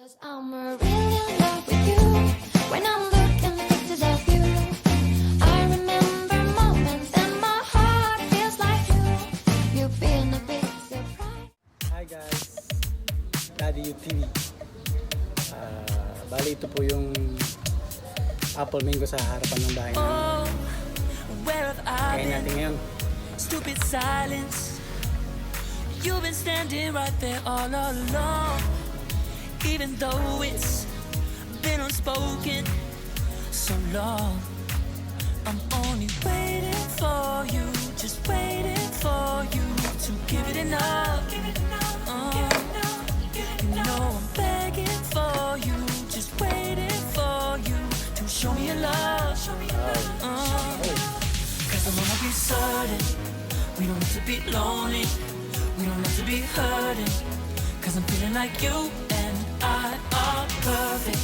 'Cause I'm really in love with you. When I'm looking at pictures of you, I remember moments and my heart feels like you. You've been a big surprise. Hi guys, Daddy UTV. Bali ito po yung apple mango sa harapan ng bahay namin. Oh, where have I Kain natin been? ngayon. Stupid silence. You've been standing right there all along. Even though it's been unspoken so long, I'm only waiting for you, just waiting for you to give it enough. You know I'm begging for you, just waiting for you to show me your love. Cause I wanna be certain we don't have to be lonely, we don't have to be hurting. Cause I'm feeling like you and I are perfect.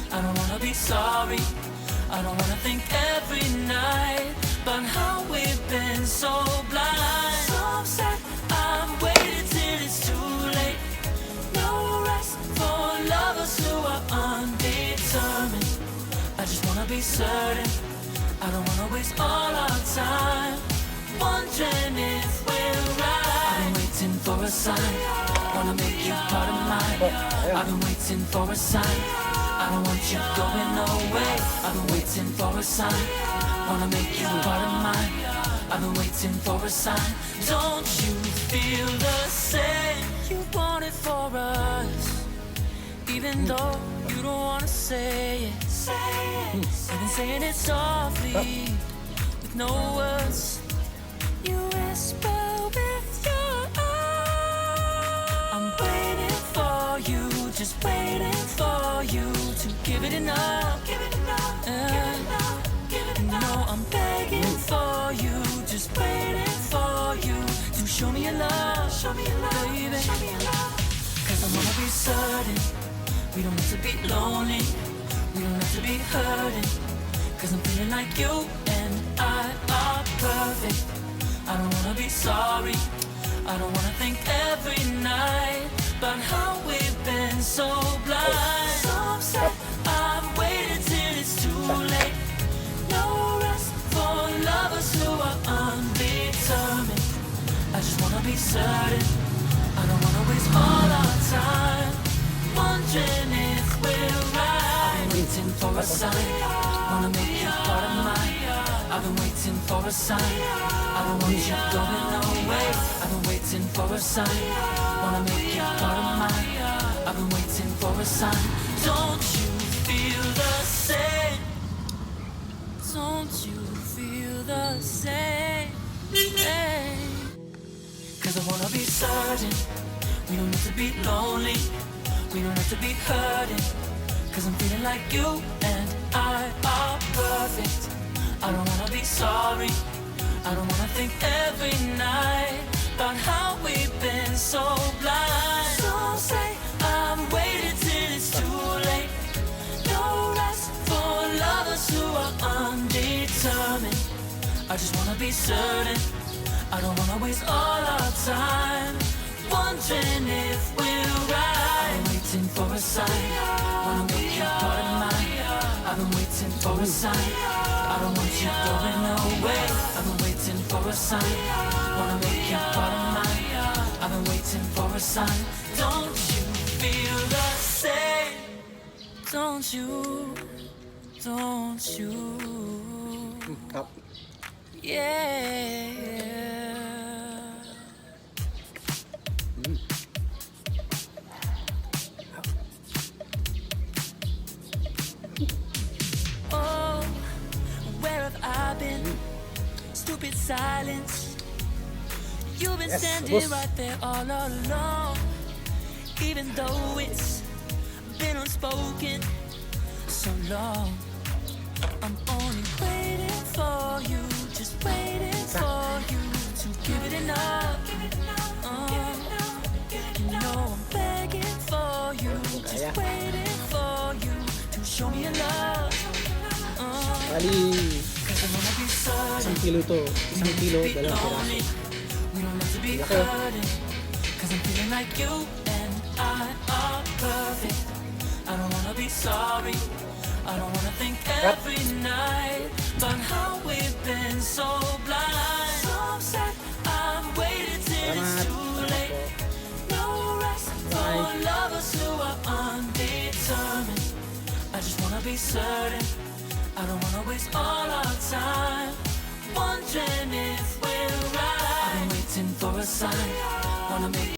I don't wanna be sorry, I don't wanna think every night about how we've been so blind. So upset, I'm waiting till it's too late. No rest for lovers who are undetermined. I just wanna be certain, I don't wanna waste all our time wondering if we're right. I've been waiting for a sign, wanna make you part of mine. I've been waiting for a sign, I don't want you going away. I've been waiting for a sign, wanna make you part of mine. I've been waiting for a sign. Don't you feel the same? You want it for us, even though you don't wanna say it. I've been saying it softly, with no words. You whisper with your eyes. I'm waiting for you, just waiting for you to give it enough. No, I'm begging for you, just waiting for you to show me your love, baby. Cause I wanna be certain we don't have to be lonely, we don't have to be hurting. Cause I'm feeling like you and I are perfect. I don't wanna be sorry, I don't wanna think every night about how we've been so blind. So upset, I've waited till it's too late. No rest for lovers who are undetermined. I just wanna be certain, I don't wanna waste all our time wondering if we're right. I've been waiting for a sign, wanna make you part of mine. I've been waiting for a sign, I don't want you going away. I've been waiting for a sign, wanna make you part of mine. I've been waiting for a sign. Don't you feel the same? Don't you feel the same? Cause I wanna be certain we don't have to be lonely, we don't have to be hurting. Cause I'm feeling like you and I are perfect. I don't wanna be sorry, I don't wanna think every night about how we've been so blind. So say I'm waiting till it's too late. No rest for lovers who are undetermined. I just wanna be certain, I don't wanna waste all our time wondering if we're right. I've been waiting for a sign, wanna make you part of mine. I've been waiting for a sign, I don't want you going away. I've been waiting for a sign, wanna make you part of mine. I've been waiting for a sign. Don't you feel the same? Don't you? Don't you? Cup. Yeah. Oh, where have I been? Stupid silence. You've been Yes, standing boss. right there all along. Even though it's been unspoken so long, I'm only waiting for you, just waiting for you to give it enough. You know I'm begging for you, just waiting for you to show me your love. Bali, Cause I wanna be certain 1 kilo to. 1 kilo, 2 piraso. we don't have to be Laki. hurting. Cause I'm feeling like you and I are perfect. be sorry. I don't wanna think every night about how we've been so blind. So upset, I've waited till it's Salamat. too late. No rest for lovers who are undetermined. I just wanna be certain. I don't wanna waste all our time wondering if we're right. I've been waiting for a sign. Wanna make